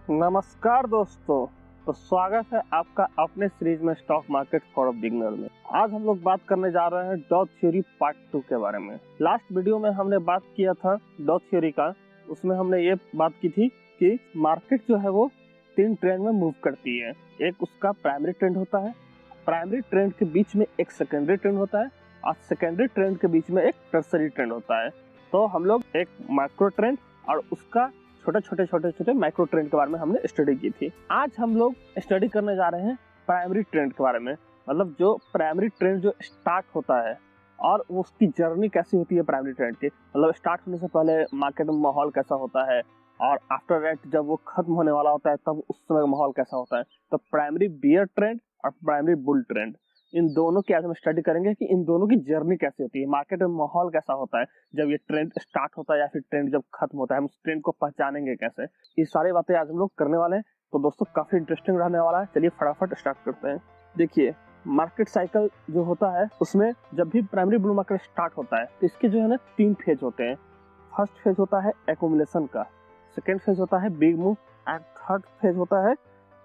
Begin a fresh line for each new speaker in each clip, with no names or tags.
नमस्कार दोस्तों। तो स्वागत है आपका अपने सीरीज में स्टॉक मार्केट फॉर बिगिनर में। आज हम लोग बात करने जा रहे हैं डॉ थ्योरी पार्ट 2 के बारे में। लास्ट वीडियो में हमने बात किया था डॉ थ्योरी का। उसमें हमने ये बात की थी कि मार्केट जो है वो 3 ट्रेंड में मूव करती है। एक उसका प्राइमरी ट्रेंड होता है, प्राइमरी ट्रेंड के बीच में एक सेकेंडरी ट्रेंड होता है और सेकेंडरी ट्रेंड के बीच में एक टर्सरी ट्रेंड होता है। तो हम लोग एक माइक्रो ट्रेंड और उसका छोटे माइक्रो ट्रेंड के बारे में हमने स्टडी की थी। आज हम लोग स्टडी करने जा रहे हैं प्राइमरी ट्रेंड के बारे में, मतलब जो प्राइमरी ट्रेंड जो स्टार्ट होता है और उसकी जर्नी कैसी होती है प्राइमरी ट्रेंड की, मतलब स्टार्ट होने से पहले मार्केट में माहौल कैसा होता है और आफ्टर दैट जब वो खत्म होने वाला होता है तब उस समय माहौल कैसा होता है। तो प्राइमरी बियर ट्रेंड और प्राइमरी बुल ट्रेंड, इन दोनों की आज हम स्टडी करेंगे कि इन दोनों की जर्नी कैसी होती है, मार्केट में माहौल कैसा होता है जब ये ट्रेंड स्टार्ट होता है या फिर ट्रेंड जब खत्म होता है, हम उस ट्रेंड को पहचानेंगे कैसे। ये सारी बातें आज हम लोग करने वाले हैं। तो दोस्तों काफी इंटरेस्टिंग रहने वाला है। चलिए फटाफट स्टार्ट करते हैं। देखिए, मार्केट साइकिल जो होता है उसमें जब भी प्राइमरी बुल मार्केट स्टार्ट होता है तो इसके जो है ना 3 फेज होते हैं। फर्स्ट फेज होता है एक्यूमुलेशन का, सेकेंड फेज होता है big move and third phase होता है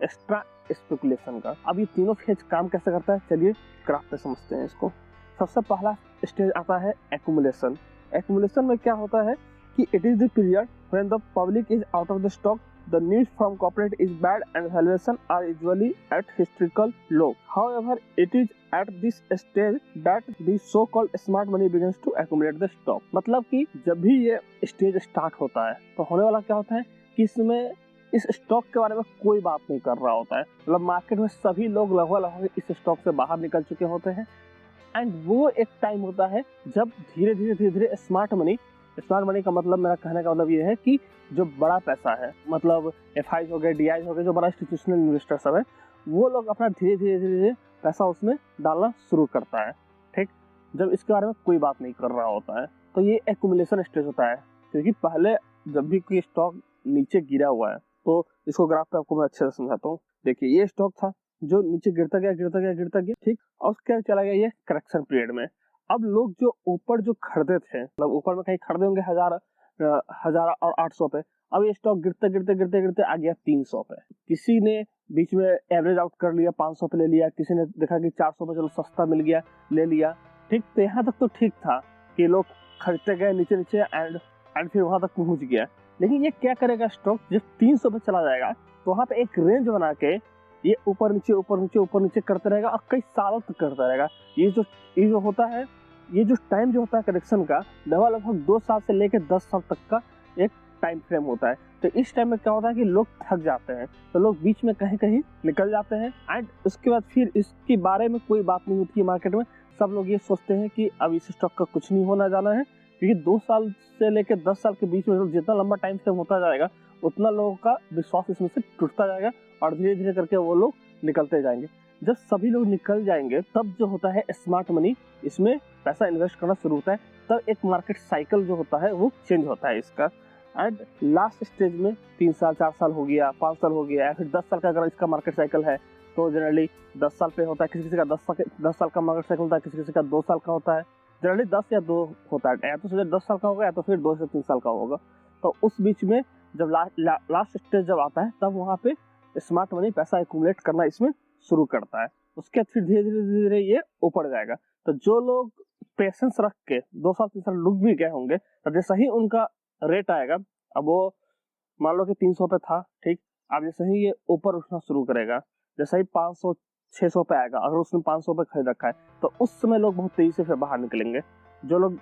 एक्स्ट्रा स्पेकुलेशन का। अब ये तीनों फेज काम कैसे करता है, चलिए ग्राफ पे समझते हैं इसको। सबसे पहला स्टेज आता है एक्यूमुलेशन। एक्यूमुलेशन में क्या होता है कि it is the period when the public is out of the stock, the news from corporate is bad and valuation are usually at historical low. However, it is at this stage that the so-called smart money begins to accumulate the stock. मतलब कि जब भी ये stage start होता है तो होने वाला क्या होता है कि इसमें इस स्टॉक के बारे में कोई बात नहीं कर रहा होता है। मतलब मार्केट में सभी लोग लगभग इस स्टॉक से बाहर निकल चुके होते हैं एंड वो एक टाइम होता है जब धीरे धीरे स्मार्ट मनी का मतलब, मेरा कहने का मतलब ये है कि जो बड़ा पैसा है, मतलब एफआई हो गए, डीआई हो गए, जो बड़ा इंस्टीट्यूशनल इन्वेस्टर सब है, वो लोग अपना धीरे धीरे पैसा उसमें डालना शुरू करता है। ठीक, जब इसके बारे में कोई बात नहीं कर रहा होता है तो ये एक्यूमुलेशन स्टेज होता है। क्योंकि पहले जब भी कोई स्टॉक नीचे गिरा हुआ है तो इसको ग्राफ पे आपको मैं अच्छे से समझाता हूँ। देखिए, ये स्टॉक था जो नीचे गिरता गया, ठीक, और उसके चला गया ये करेक्शन पीरियड में। अब लोग जो ऊपर जो खरीदे थे, मतलब ऊपर में कहीं खरीदे होंगे 1000 और 800 पे, अब ये स्टॉक गिरते आ गया 300 पे। किसी ने बीच में एवरेज आउट कर लिया, 500 पे ले लिया, किसी ने देखा कि 400 पे चलो सस्ता मिल गया, ले लिया। ठीक, तो यहाँ तक तो ठीक था कि लोग खरीदते गए नीचे एंड फिर वहां तक पहुंच गया। लेकिन ये क्या करेगा, स्टॉक जब 300 पे चला जाएगा तो वहां पे एक रेंज बना के ये ऊपर नीचे करते रहेगा और कई सालों तक करता रहेगा। ये जो होता है, ये जो टाइम जो होता है करेक्शन का, लगभग 2 साल से लेकर 10 साल तक का एक टाइम फ्रेम होता है। तो इस टाइम में क्या होता है कि लोग थक जाते हैं, तो लोग बीच में कहीं निकल जाते हैं एंड उसके बाद फिर इसके बारे में कोई बात नहीं होती है मार्केट में। सब लोग ये सोचते हैं कि अब इस स्टॉक का कुछ नहीं होना जाना है, क्योंकि 2 साल से लेकर 10 साल के बीच में जितना लंबा टाइम फ्रेम होता जाएगा उतना लोगों का विश्वास इसमें से टूटता जाएगा और धीरे धीरे करके वो लोग निकलते जाएंगे। जब सभी लोग निकल जाएंगे तब जो होता है स्मार्ट मनी इसमें पैसा इन्वेस्ट करना शुरू होता है। तब एक मार्केट साइकिल जो होता है वो चेंज होता है इसका। एंड लास्ट स्टेज में 3 साल 4 साल हो गया, 5 साल हो गया या फिर 10 साल का अगर इसका मार्केट साइकिल है तो जनरली 10 साल पे होता है। किसी का 10 साल का मार्केट साइकिल होता है, किसी का 2 साल का होता है। जनरली 10 या 2 होता है, या तो सोचे 10 साल का होगा या तो फिर 2 से 3 साल का होगा। तो उस बीच में जब लास्ट स्टेज जब आता है तब वहाँ पे स्मार्ट मनी पैसा एक्यूमुलेट करना इसमें शुरू करता है। उसके बाद फिर धीरे धीरे ये ऊपर जाएगा। तो जो लोग पेशेंस रख के 2 साल 3 साल रुक भी गए होंगे, तो जैसे ही उनका रेट आएगा, अब वो मान लो कि 300 पे था, ठीक, अब जैसे ही ये ऊपर उठना शुरू करेगा, जैसे ही 500 600 पे आएगा, अगर उसने 500 पे खरीद रखा है तो उस समय लोग बहुत तेजी से फिर बाहर निकलेंगे। जो लोग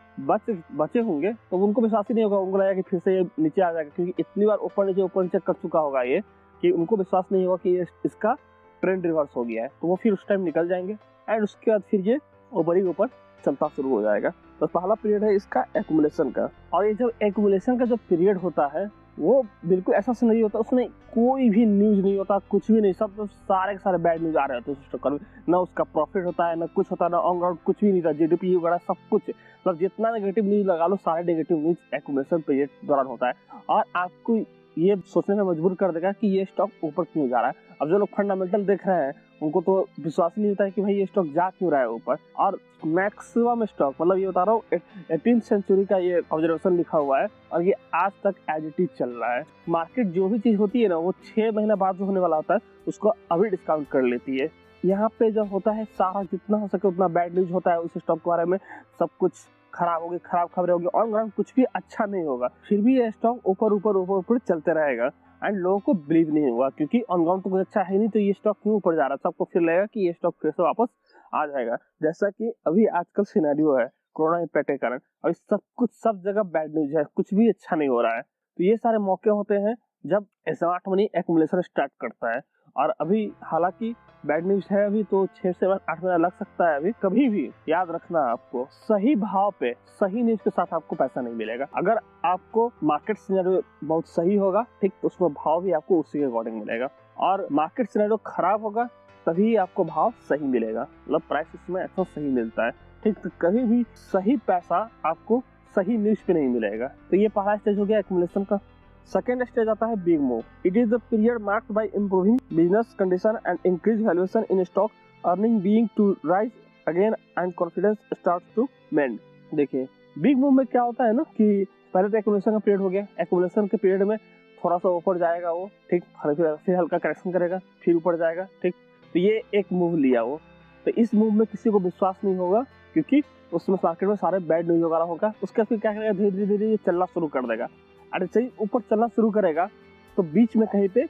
बचे होंगे तो उनको विश्वास ही नहीं होगा, उनको लगेगा कि फिर से ये नीचे आ जाएगा, क्योंकि इतनी बार ऊपर नीचे कर चुका होगा ये कि उनको विश्वास नहीं होगा कि इसका ट्रेंड रिवर्स हो गया है। तो वो फिर उस टाइम निकल जाएंगे एंड उसके बाद फिर ये ऊपर ही ऊपर चलता शुरू हो जाएगा। तो पहला पीरियड है इसका एक्यूमुलेशन का। और ये जब एक्यूमुलेशन का जो पीरियड होता है वो बिल्कुल ऐसा नहीं होता, उसमें कोई भी न्यूज नहीं होता, कुछ भी नहीं, सब तो सारे के सारे बैड न्यूज आ रहे होते हैं उस स्टॉक में। ना उसका प्रॉफिट होता है, ना कुछ होता है, ना ऑन ग्राउंड कुछ भी नहीं था, जीडीपी वगैरह सब कुछ, मतलब जितना नेगेटिव न्यूज लगा लो सारे नेगेटिव न्यूज एक्यूमुलेशन पीरियड दौरान होता है। और आपको ये सोचने में मजबूर कर देगा कि ये स्टॉक ऊपर क्यों जा रहा है। अब जो लोग फंडामेंटल देख रहे हैं उनको तो विश्वास ही नहीं होता है कि भाई ये स्टॉक जा क्यों रहा है ऊपर। और मैक्सिमम स्टॉक, मतलब ये बता रहा हूँ 18th सेंचुरी का ये ऑब्जर्वेशन लिखा हुआ है और ये आज तक एज इट इज चल रहा है। मार्केट जो भी चीज होती है ना वो 6 महीने बाद जो होने वाला होता है उसको अभी डिस्काउंट कर लेती है। यहाँ पे जो होता है सारा जितना हो सके उतना बैड न्यूज होता है उस स्टॉक के बारे में, सब कुछ खराब होगी, खराब खबरें होगी, ऑन ग्राउंड कुछ भी अच्छा नहीं होगा, फिर भी ये स्टॉक ऊपर ऊपर ऊपर ऊपर चलते रहेगा एंड लोगों को बिलीव नहीं होगा क्योंकि ऑन ग्राउंड तो कुछ अच्छा है नहीं, तो ये स्टॉक क्यों ऊपर जा रहा है। सबको फिर लगेगा कि ये स्टॉक फिर से वापस आ जाएगा। जैसा कि अभी आजकल सिनेरियो है कोरोना इम्पैक्ट के कारण, और सब जगह बैड न्यूज है, कुछ भी अच्छा नहीं हो रहा है। तो ये सारे मौके होते हैं जब स्मार्ट मनी एक्यूमुलेशन स्टार्ट करता है। और अभी हालांकि बैड न्यूज है, अभी तो 6 से 8 महीना लग सकता है। अभी कभी भी याद रखना, आपको सही भाव पे सही न्यूज के साथ आपको पैसा नहीं मिलेगा। अगर आपको मार्केट सिनेरियो बहुत सही होगा ठीक, तो उसमें भाव भी आपको उसी के अकॉर्डिंग मिलेगा, और मार्केट सिनेरियो खराब होगा तभी आपको भाव सही मिलेगा, मतलब प्राइस इसमें ऐसा सही मिलता है ठीक। तो कभी भी सही पैसा आपको सही न्यूज पे नहीं मिलेगा। तो ये पहला स्टेज हो गया एक्यूमुलेशन का। सेकेंड स्टेज आता है big move. It is the period marked by improving business condition and increase valuation in stock, earning being to rise again and confidence starts to mend. देखिए बिग मूव में क्या होता है ना कि पहले तो एक्यूमुलेशन का पीरियड हो गया, एक्यूमुलेशन के पीरियड में थोड़ा सा ऊपर जाएगा वो ठीक, फिर हल्का करेक्शन करेगा, फिर ऊपर जाएगा ठीक। तो ये एक मूव लिया वो, तो इस मूव में किसी को विश्वास नहीं होगा क्योंकि उसमें मार्केट में सारे बैड न्यूज वगैरह होगा। उसके फिर क्या करेगा, धीरे धीरे धीरे चलना शुरू कर देगा। अरे चाहिए ऊपर चलना शुरू करेगा तो बीच में कहीं पे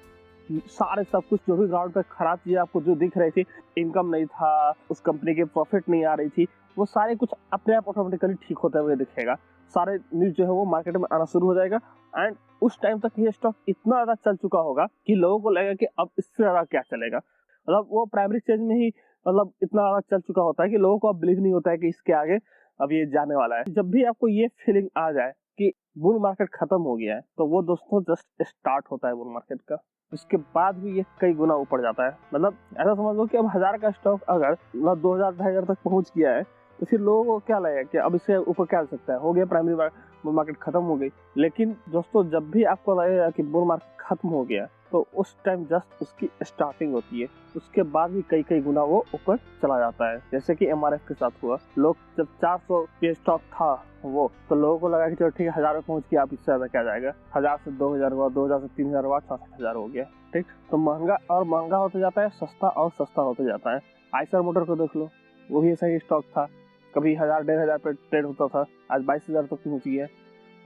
सारे सब कुछ जो भी ग्राउंड पे खराब चीजें आपको जो दिख रही थी, इनकम नहीं था, उस कंपनी की प्रॉफिट नहीं आ रही थी, वो सारे कुछ अपने आप ऑटोमेटिकली ठीक होते हुए दिखेगा। सारे न्यूज जो है वो मार्केट में आना शुरू हो जाएगा एंड उस टाइम तक ये स्टॉक इतना ज्यादा चल चुका होगा कि लोगों को लगेगा कि अब इससे ज्यादा क्या चलेगा। मतलब वो प्राइमरी स्टेज में ही मतलब इतना ज्यादा चल चुका होता है कि लोगों को अब बिलीव नहीं होता है कि इसके आगे अब ये जाने वाला है। जब भी आपको ये फीलिंग आ जाए कि बुल मार्केट खत्म हो गया है, तो वो दोस्तों जस्ट स्टार्ट होता है बुल मार्केट का। उसके बाद भी ये कई गुना ऊपर जाता है। मतलब ऐसा समझ लो कि अब 1000 का स्टॉक अगर मतलब 2000 2500 तक पहुंच गया है तो फिर लोगों को क्या लगेगा कि अब इससे ऊपर क्या हो सकता है, हो गया प्राइमरी बुल मार्केट खत्म हो गई। लेकिन दोस्तों जब भी आपको लगेगा कि बुल मार्केट खत्म हो गया तो उस टाइम जस्ट उसकी स्टार्टिंग होती है, उसके बाद भी कई कई गुना वो ऊपर चला जाता है। जैसे कि MRF के साथ हुआ, लोग जब 400 पे स्टॉक था वो, तो लोगों को लगा कि चलो ठीक है 1000 में पहुंच गया, अब इससे ज्यादा क्या जाएगा। 1000 से 2000 हुआ, 2000 से 3000 हुआ, 66000 हो गया ठीक। तो महंगा और महंगा होते जाता है, सस्ता और सस्ता होते जाता है। आइसर मोटर को देख लो, वो भी ऐसा ही स्टॉक था, कभी 1000 1500 पे ट्रेड होता था, आज 22000 तक पहुंच गया।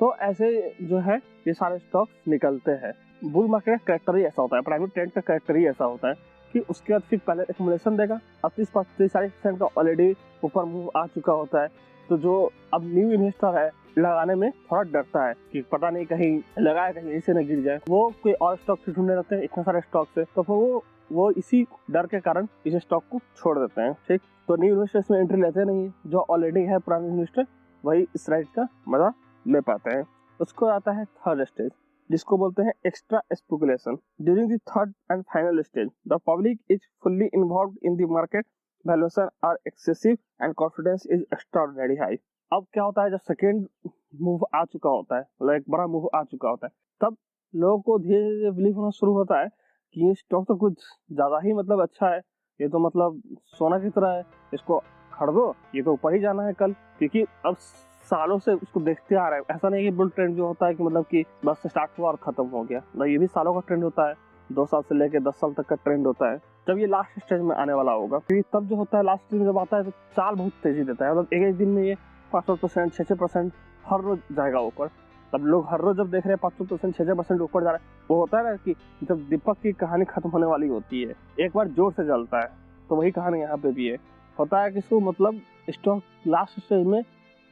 तो ऐसे जो है ये सारे स्टॉक्स निकलते हैं। बुल मार्केट का कैरेक्टर ही ऐसा होता है, प्राइवेट ट्रेंड का कैरेक्टर ही ऐसा होता है कि उसके बाद फिर पहले एक्यूमुलेशन देगा, अब 30-40% का ऑलरेडी ऊपर मूव आ चुका होता है। तो जो अब न्यू इन्वेस्टर है लगाने में थोड़ा डरता है कि पता नहीं कहीं लगाए कहीं ऐसे न गिर जाए, वो कोई और स्टॉक से ढूंढने लगते हैं इतने सारे स्टॉक से, तो वो इसी डर के कारण इस स्टॉक को छोड़ देते हैं ठीक। तो न्यू इन्वेस्टर्स में एंट्री लेते नहीं, जो ऑलरेडी है पुराने इन्वेस्टर वही इस राइड का मजा ले पाते हैं। उसको आता है थर्ड स्टेज, जिसको बोलते हैं extra speculation. During the third and final stage the public is fully involved in the market, valuation are excessive and confidence is extraordinary high. अब क्या होता है, जब सेकेंड मूव आ चुका होता है, मतलब एक बड़ा मूव आ चुका होता है, तब लोगों को धीरे धीरे बिलीव होना शुरू होता है कि ये स्टॉक तो कुछ ज्यादा ही मतलब अच्छा है, ये तो मतलब सोना की तरह है, इसको खरीदो, ये तो ऊपर ही जाना है कल। क्योंकि अब सालों से उसको देखते आ रहे हैं, ऐसा नहीं कि बुल ट्रेंड जो होता है कि मतलब कि बस स्टार्ट हुआ और खत्म हो गया, मतलब ये भी सालों का ट्रेंड होता है, 2 साल से लेकर 10 साल तक का ट्रेंड होता है। जब ये लास्ट स्टेज में आने वाला होगा, क्योंकि तब जो होता है लास्ट स्टेज में जब आता है तो चाल बहुत तेजी देता है, मतलब एक दिन में ये 500% 600% हर रोज जाएगा ऊपर। तब लोग हर रोज जब देख रहे हैं 500% 600% ऊपर जा रहा है, वो होता है ना कि जब दीपक की कहानी खत्म होने वाली होती है, एक बार जोर से जलता है, तो वही कहानी यहाँ पे भी है। होता है कि इसको मतलब स्टॉक लास्ट स्टेज में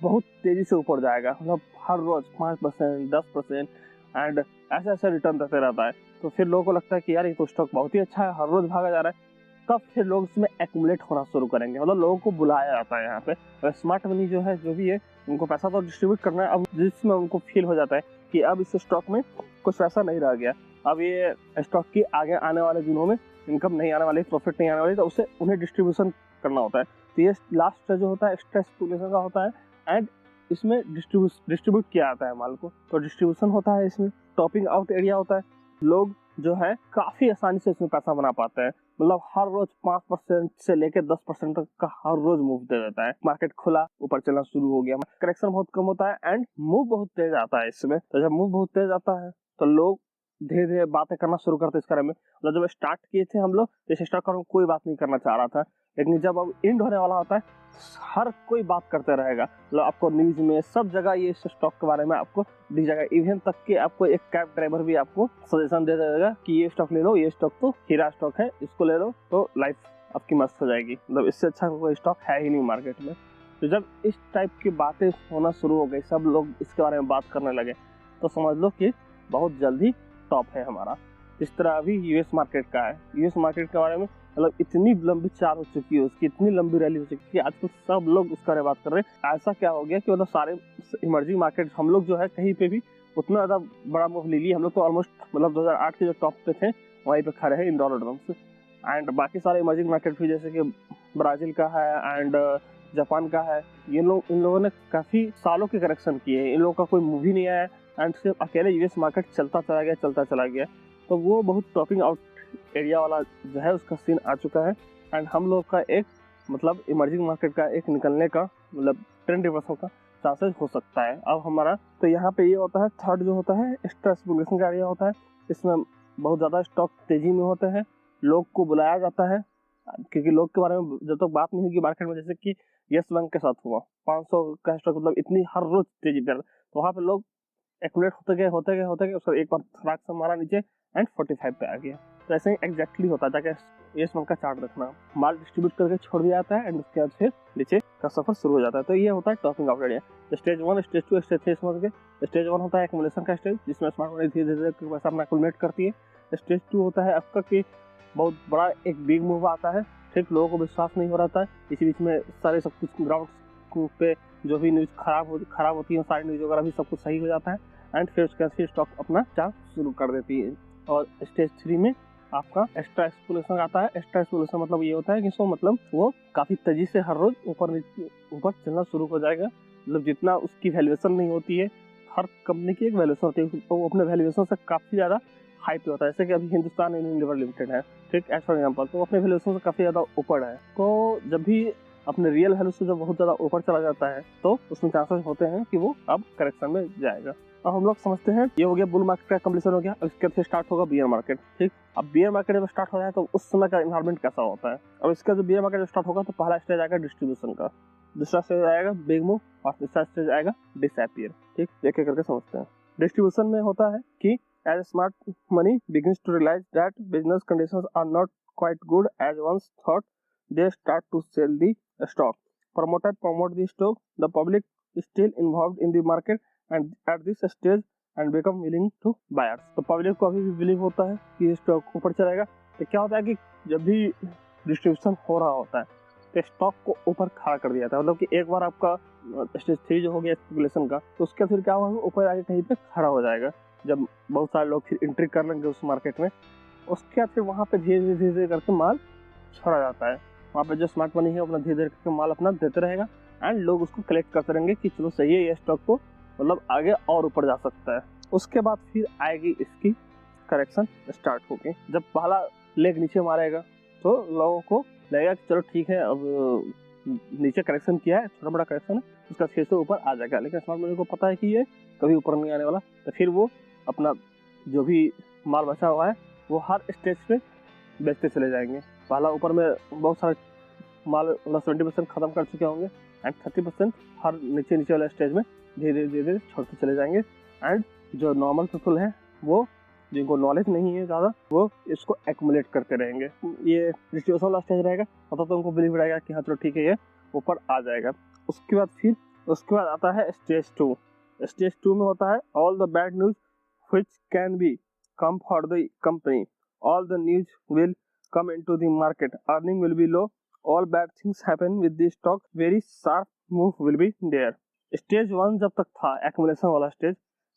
बहुत तेजी से ऊपर जाएगा, मतलब हर रोज 5% 10% एंड ऐसे ऐसे रिटर्न देते रहता है। तो फिर लोगों को लगता है कि यार ये तो स्टॉक बहुत ही अच्छा है, हर रोज भागा जा रहा है। तब फिर लोग उसमें एक्यूमुलेट होना शुरू करेंगे, मतलब लोगों को बुलाया जाता है यहाँ पे। स्मार्ट मनी जो है जो भी है, उनको पैसा तो डिस्ट्रीब्यूट करना है, अब जिसमें उनको फील हो जाता है कि अब इस स्टॉक में कुछ पैसा नहीं रह गया, अब ये स्टॉक की आगे आने वाले दिनों में इनकम नहीं आने वाली, प्रॉफिट नहीं आने वाली, तो उसे उन्हें डिस्ट्रीब्यूशन करना होता है। तो ये लास्ट जो होता है एक्स्ट्रा स्पेकुलेशन का होता है एंड इसमें डिस्ट्रीब्यूट किया जाता है माल को, तो डिस्ट्रीब्यूशन होता है इसमें। टॉपिंग आउट एरिया होता है। लोग जो है काफी आसानी से इसमें पैसा बना पाते हैं। मतलब हर रोज 5% से लेकर 10% तक का हर रोज मूव दे देता है। मार्केट खुला, ऊपर चलना शुरू हो गया, करेक्शन बहुत कम होता है एंड मूव बहुत तेज आता है इसमें। तो जब मूव बहुत तेज आता है तो लोग धीरे धीरे बातें करना शुरू करते हैं इस बारे में। मतलब जब स्टार्ट किए थे हम लोग, इस स्टॉक का कोई बात नहीं करना चाह रहा था, लेकिन जब अब एंड होने वाला होता है हर कोई बात करते रहेगा। मतलब आपको न्यूज में सब जगह ये स्टॉक के बारे में आपको दिख जाएगा। इवन तक कि आपको एक कैब ड्राइवर भी आपको सजेशन दे देगा कि ये स्टॉक ले लो, ये स्टॉक तो हीरा स्टॉक है, इसको ले लो तो लाइफ आपकी मस्त हो जाएगी। मतलब इससे अच्छा कोई स्टॉक है ही नहीं मार्केट में। तो जब इस टाइप की बातें होना शुरू हो गई, सब लोग इसके बारे में बात करने लगे, तो समझ लो कि बहुत जल्दी टॉप है हमारा। इस तरह अभी यूएस मार्केट का है। यूएस मार्केट के बारे में मतलब इतनी लंबी चाल हो चुकी है उसकी, इतनी लंबी रैली हो चुकी है, आजकल सब लोग उसके बारे में बात कर रहे हैं। ऐसा क्या हो गया कि मतलब सारे इमर्जिंग मार्केट हम लोग जो है कहीं पे भी उतना ज्यादा बड़ा मूव ले लिए। हम लोग तो ऑलमोस्ट मतलब 2008 के जो टॉप पे थे वहीं पे खड़े हैं इन डॉलर टर्म्स। एंड बाकी सारे इमर्जिंग मार्केट भी जैसे कि ब्राजील का है एंड जापान का है, इन लोगों ने काफी सालों के करेक्शन किए हैं। इन लोगों का कोई मूव ही नहीं आया एंड सिर्फ अकेले यूएस मार्केट चलता चला गया। तो वो बहुत टॉपिंग आउट एरिया वाला जो है उसका सीन आ चुका है। एंड हम लोग का एक मतलब इमर्जिंग मार्केट का एक निकलने का मतलब ट्रेंड रिवर्सल का चांसेस हो सकता है अब हमारा। तो यहाँ पे ये होता है थर्ड जो होता है एक्स्ट्रा स्पेकुलेशन का एरिया होता है। इसमें बहुत ज़्यादा स्टॉक तेजी में होते हैं, लोग को बुलाया जाता है क्योंकि लोग के बारे में जब तक बात नहीं होगी मार्केट में, जैसे कि यस बैंक के साथ हुआ 500 का स्टॉक मतलब इतनी हर रोज तेजी पर, तो वहाँ पे लोग एक्यूमुलेट होते गए उसका एक बार खराक से मारा नीचे एंड 45 पे आ गया। तो ऐसे ही एग्जैक्टली होता है। जाके यस बैंक का चार्ट रखना, माल डिस्ट्रीब्यूट करके छोड़ दिया जाता है एंड उसके बाद फिर नीचे का सफर शुरू हो जाता है। तो ये होता है topping out area. Stage 1, stage 2, stage 3 समझ गए। स्टेज 1 होता है एक्यूमुलेशन का स्टेज, जिसमें स्मार्ट मनी धीरे धीरे पैसा अपना एक्यूमुलेट करती है। स्टेज 2 होता है आपका कि बहुत बड़ा एक बिग मूव आता है, ठीक, लोगों को विश्वास नहीं हो रहा था, इसी बीच में सारे सब कुछ ग्राउंड पे जो भी न्यूज खराब होती है सारी न्यूज वगैरह भी सब कुछ सही हो जाता है एंड फिर उसके बाद फिर स्टॉक अपना चार्ट शुरू कर देती है। और स्टेज 3 में आपका एक्स्ट्रा स्पेकुलेशन आता है। एक्स्ट्रा स्पेकुलेशन मतलब ये होता है कि सो मतलब वो काफी तेजी से हर रोज ऊपर चलना शुरू हो जाएगा। मतलब जितना उसकी वैल्यूएशन नहीं होती है, हर कंपनी की एक वैल्यूएशन होती है, तो वो अपने वैल्यूएशन से काफी ज्यादा हाई पे होता है। जैसे कि अभी हिंदुस्तान यूनिलीवर लिमिटेड है, ठीक, एज फॉर एग्जाम्पल, तो अपने वैल्यूएशन से काफी ज्यादा ऊपर है। तो जब भी अपने रियल वैल्यू से जब बहुत ज्यादा ऊपर चला जाता है तो उसमें चांसेस होते हैं कि वो अब करेक्शन में जाएगा। अब हम लोग समझते हैं ये हो गया बुल मार्केट का कंप्लीशन हो गया। अब इसके बाद स्टार्ट होगा बियर मार्केट, ठीक। अब बियर मार्केट जब स्टार्ट हो रहा है तो उस समय का एनवायरनमेंट कैसा होता है। अब इसका जो बियर मार्केट जब स्टार्ट होगा तो पहला स्टेज आएगा डिस्ट्रीब्यूशन का, दूसरा स्टेज आएगा बिग मूव और तीसरा स्टेज आएगा डिसअपीयर, ठीक। एक एक करके समझते हैं। डिस्ट्रीब्यूशन में होता है कि as smart money begins to realize that business conditions are not quite good as once thought, they start to sell the stock. Promoters promote the stock. The public is still involved in the market and at this stage and become willing to buyers. तो public को अभी भी believe होता है कि ये stock ऊपर चलेगा। तो क्या होता है कि जब भी डिस्ट्रीब्यूशन हो रहा होता है तो स्टॉक को ऊपर खड़ा कर दिया जाता है। मतलब कि एक बार आपका स्टेज 3 जो हो गया स्पेकुलेशन का, तो उसके फिर क्या होगा, ऊपर आके कहीं पे खड़ा हो जाएगा। जब बहुत सारे लोग फिर एंट्री कर लेंगे उस मार्केट में, उसके बाद फिर वहाँ पे धीरे धीरे करके माल छोड़ा जाता है। वहाँ पे जो स्मार्ट मनी है अपना धीरे धीरे करके माल अपना देते रहेगा एंड लोग उसको कलेक्ट करते रहेंगे कि चलो सही है, ये स्टॉक को मतलब आगे और ऊपर जा सकता है। उसके बाद फिर आएगी इसकी करेक्शन स्टार्ट होगी। जब पहला लेग नीचे मारेगा तो लोगों को लगेगा कि चलो ठीक है, अब नीचे करेक्शन किया है, छोटा बड़ा करेक्शन है, उसका फिर से ऊपर आ जाएगा। लेकिन स्मार्ट मनी को पता है कि ये कभी ऊपर नहीं आने वाला, तो फिर वो अपना जो भी माल बचा हुआ है वो हर स्टेज पे बेचते चले जाएंगे। पहला ऊपर में बहुत सारे माल मतलब 70% खत्म कर चुके होंगे एंड 30% हर नीचे वाले स्टेज में धीरे धीरे छोड़ते चले जाएंगे। एंड जो नॉर्मल पीपल है, वो जिनको नॉलेज नहीं है ज़्यादा, वो इसको एक्यूमुलेट करते रहेंगे। ये डिस्ट्रीब्यूशन वाला स्टेज रहेगा, तो उनको बिलीव रहेगा कि हाँ चलो ठीक है, ये ऊपर आ जाएगा। उसके बाद आता है स्टेज 2। स्टेज 2 में होता है all the bad news which can be come for the company. All the news will come into the market. Earning will be low. All bad things happen with the stock. Very sharp move will be there. Stage 1 जब तक था accumulation वाला stage,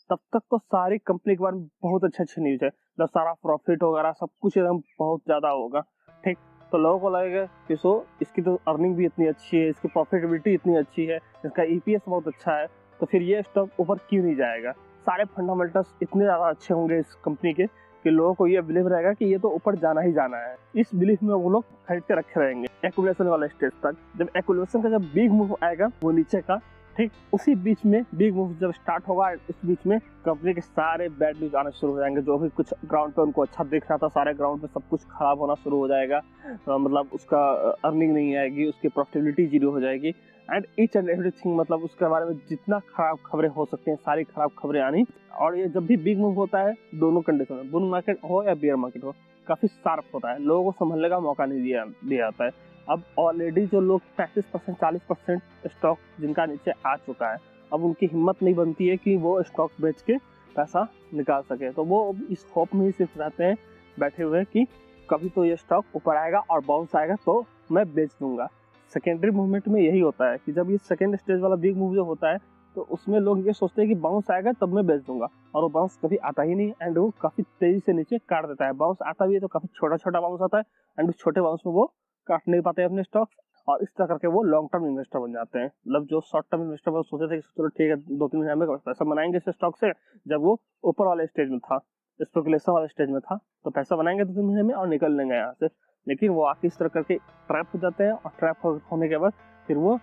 तब तक तो सारी company के बारे में बहुत अच्छे न्यूज है, तो सारा प्रॉफिट वगैरह सब कुछ एकदम बहुत ज्यादा होगा, ठीक। तो लोगों को लगेगा कि इसकी तो अर्निंग भी इतनी अच्छी है, इसकी प्रॉफिटेबिलिटी इतनी अच्छी है, इसका EPS बहुत अच्छा है, तो फिर ये स्टॉक ऊपर क्यों नहीं जाएगा। सारे फंडामेंटल्स इतने ज़्यादा अच्छे होंगे इस कंपनी के कि लोगों को ये बिलीव रहेगा कि ये तो ऊपर जाना ही जाना है। इस बिलीफ में वो लोग खरीद के रखे रहेंगे एक्यूमुलेशन वाले स्टेज तक। जब एक्यूमुलेशन का जब बिग मूव आएगा वो नीचे का, ठीक उसी बीच में बिग मूव जब स्टार्ट होगा, उस बीच में कंपनी के सारे बैड न्यूज आने शुरू हो जाएंगे। जो भी कुछ ग्राउंड पे उनको अच्छा दिख रहा था, सारे ग्राउंड पे सब कुछ खराब होना शुरू हो जाएगा। मतलब उसका अर्निंग नहीं आएगी, उसकी प्रॉफिटेबिलिटी जीरो हो जाएगी एंड ईच एंड एवरीथिंग, मतलब उसके बारे में जितना खराब खबरें हो सकती हैं सारी खराब खबरें आनी। और ये जब भी बिग मूव होता है दोनों कंडीशन में, बुल मार्केट हो या बेयर मार्केट हो, काफी शार्प होता है, लोगों को संभलने का मौका नहीं दिया जाता है। अब ऑलरेडी जो लोग 35% 40% स्टॉक जिनका नीचे आ चुका है, अब उनकी हिम्मत नहीं बनती है कि वो स्टॉक बेच के पैसा निकाल सके। तो वो इस होप में ही सिर्फ रहते हैं बैठे हुए कि कभी तो ये स्टॉक ऊपर आएगा और बाउंस आएगा तो मैं बेच दूंगा। सेकेंडरी मूवमेंट में यही होता है कि जब ये सेकेंड स्टेज वाला बिग मूव जो होता है तो उसमें लोग ये सोचते हैं कि बाउंस आएगा तब मैं बेच दूंगा, और वो बाउंस कभी आता ही नहीं एंड वो काफी तेजी से नीचे काट देता है। बाउंस आता भी है तो काफी छोटा छोटा बाउंस आता है एंड उस छोटे बाउंस में वो काट नहीं पाते अपने स्टॉक, और इस तरह करके वो लॉन्ग टर्म इन्वेस्टर बन जाते हैं। मतलब जो शॉर्ट टर्म इन्वेस्टर वो सोचे थे कि चलो ठीक है 2-3 महीने में पैसा बनाएंगे इस स्टॉक से, जब वो ऊपर वाले स्टेज में था, स्पेकुलेशन वाले स्टेज में था, तो पैसा बनाएंगे 2-3 महीने में और निकल लेंगे यहाँ से। लेकिन वो आके इस तरह करके ट्रैप हो जाते हैं, और ट्रैप होने के बाद फिर वो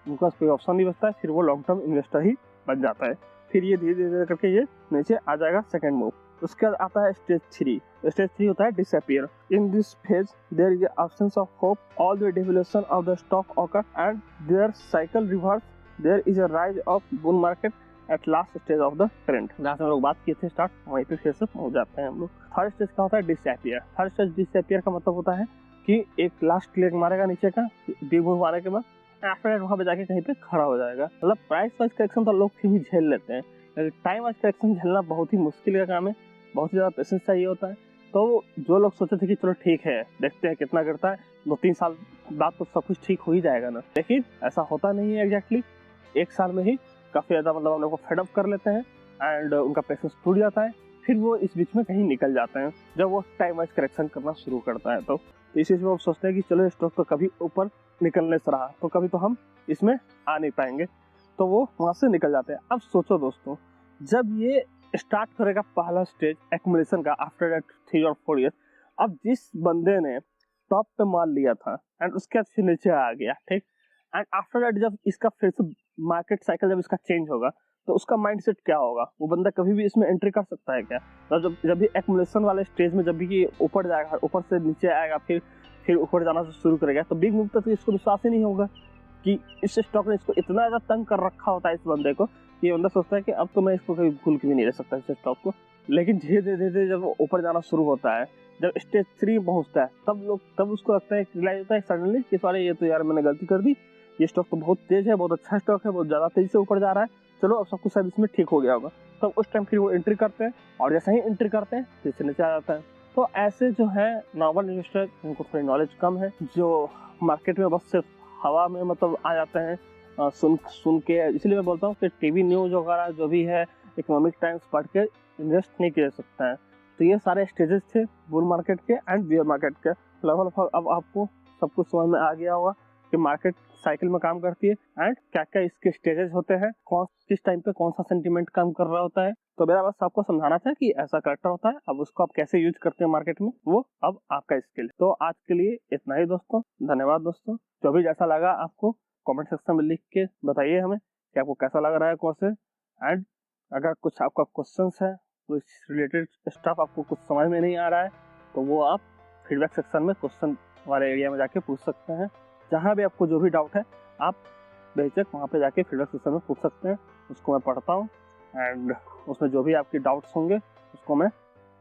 उनके पास कोई ऑप्शन नहीं बचता है, फिर वो लॉन्ग टर्म इन्वेस्टर ही बन जाता है। फिर ये धीरे धीरे करके ये नीचे आ जाएगा सेकंड मूव। उसके बाद आता है स्टेज 3। स्टेज 3 होता है disappear. In this phase there is absence of hope, all the devaluation of the stock occur and their cycle reverse, there is a rise of bull market at last stage of the trend. जहाँ से हम लोग बात किए थे start, वहीं पे फिर से पहुंच जाते हैं हम लोग। थर्ड स्टेज का होता है डिसअपियर। थर्ड स्टेज डिसअपियर का मतलब होता है कि एक लास्ट लेग मारेगा नीचे का बिग मूव आने के बाद, आफ्टर वहां पे जाके कहीं पे खड़ा हो जाएगा। मतलब प्राइस वाइज करेक्शन तो लोग फिर भी झेल लेते हैं, लेकिन टाइम वाइज करेक्शन झेलना बहुत ही मुश्किल का काम है, बहुत ही ज्यादा पेशेंस चाहिए होता है। तो जो लोग सोचे थे कि चलो ठीक है देखते हैं कितना करता है, 2-3 साल बाद तो सब कुछ ठीक हो ही जाएगा ना, लेकिन ऐसा होता नहीं है एग्जैक्टली। 1 साल में ही काफी ज्यादा मतलब हम लोग को फेड अप कर लेते हैं एंड उनका पेशेंस टूट जाता है। फिर वो इस बीच में कहीं निकल जाते हैं जब वो टाइम वाइज करेक्शन करना शुरू करता है। तो इस चीज में वो सोचते हैं कि चलो स्टॉक तो कभी ऊपर निकलने से रहा तो कभी तो हम इसमें आ नहीं पाएंगे, तो वो वहां से निकल जाते हैं। अब सोचो दोस्तों, जब ये स्टार्ट करेगा पहला स्टेज एक्यूमुलेशन का आफ्टर दैट 3 और 4 ईयर्स, अब जिस बंदे ने टॉप पे माल लिया था एंड उसके बाद फिर नीचे आ गया, ठीक, एंड आफ्टर दैट जब इसका फिर से मार्केट साइकिल जब इसका चेंज होगा तो उसका माइंडसेट क्या होगा? वो बंदा कभी भी इसमें एंट्री कर सकता है क्या? तो जब भी एक्यूमुलेशन वाले स्टेज में जब भी ऊपर जाएगा, ऊपर से नीचे आएगा, फिर ऊपर जाना शुरू करेगा, तो बिग मूव तक इसको विश्वास ही नहीं होगा कि इस स्टॉक ने इसको इतना ज्यादा तंग कर रखा होता है इस बंदे को कि बंदा सोचता है कि अब तो मैं इसको कभी भूल के भी नहीं रह सकता इस स्टॉक को। लेकिन धीरे धीरे जब ऊपर जाना शुरू होता है, जब स्टेज 3 पहुंचता है, तब उसको लगता है, रियलाइज होता है सडनली कि सॉरी ये तो यार मैंने गलती कर दी, ये स्टॉक तो बहुत तेज है, बहुत अच्छा स्टॉक है, बहुत ज्यादा तेजी से ऊपर जा रहा है, चलो अब सब कुछ शायद इसमें ठीक हो गया होगा। तब उस टाइम फिर वो एंट्री करते हैं और जैसे ही एंट्री करते हैं फिर से नीचे आ जाता है। तो ऐसे जो है नॉर्मल इन्वेस्टर जिनको थोड़ी नॉलेज कम है, जो मार्केट में बस सिर्फ हवा में मतलब आ जाते हैं सुन के, इसलिए मैं बोलता हूँ कि टीवी न्यूज वगैरह जो भी है इकोनॉमिक टाइम्स पढ़ के इन्वेस्ट नहीं किया सकता है। तो ये सारे स्टेजेस थे बुल मार्केट के एंड बियर मार्केट के। लगभग अब आपको सब कुछ समझ में आ गया होगा कि मार्केट साइकिल में काम करती है एंड क्या क्या इसके स्टेजेस होते हैं, किस टाइम पे कौन सा सेंटीमेंट काम कर रहा होता है। तो मेरा बस आपको समझाना था कि ऐसा करैक्टर होता है, अब उसको आप कैसे यूज करते हैं मार्केट में वो अब आपका स्किल। तो आज के लिए इतना ही दोस्तों, धन्यवाद दोस्तों। जो भी जैसा लगा आपको कमेंट सेक्शन में लिख के बताइए हमें कि आपको कैसा लग रहा है कोर्स, एंड अगर कुछ आपका क्वेश्चंस है कुछ रिलेटेड स्टफ आपको कुछ समझ में नहीं आ रहा है तो वो आप फीडबैक सेक्शन में क्वेश्चन वाले एरिया में जाके पूछ सकते हैं। जहाँ भी आपको जो भी डाउट है आप बेशक वहाँ पे जाके फीडबैक सेक्शन में पूछ सकते हैं, उसको मैं पढ़ता हूँ एंड उसमें जो भी आपके डाउट्स होंगे उसको मैं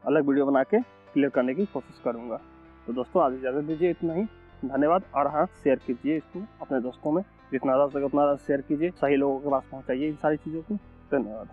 अलग वीडियो बना के क्लियर करने की कोशिश करूँगा। तो दोस्तों आज इजाज़त दीजिए, इतना ही, धन्यवाद। और हाँ, शेयर कीजिए इसको अपने दोस्तों में, जितना ज़्यादा हो सके उतना ज़्यादा शेयर कीजिए, सही लोगों के पास पहुँचाइए इन सारी चीज़ों को। धन्यवाद।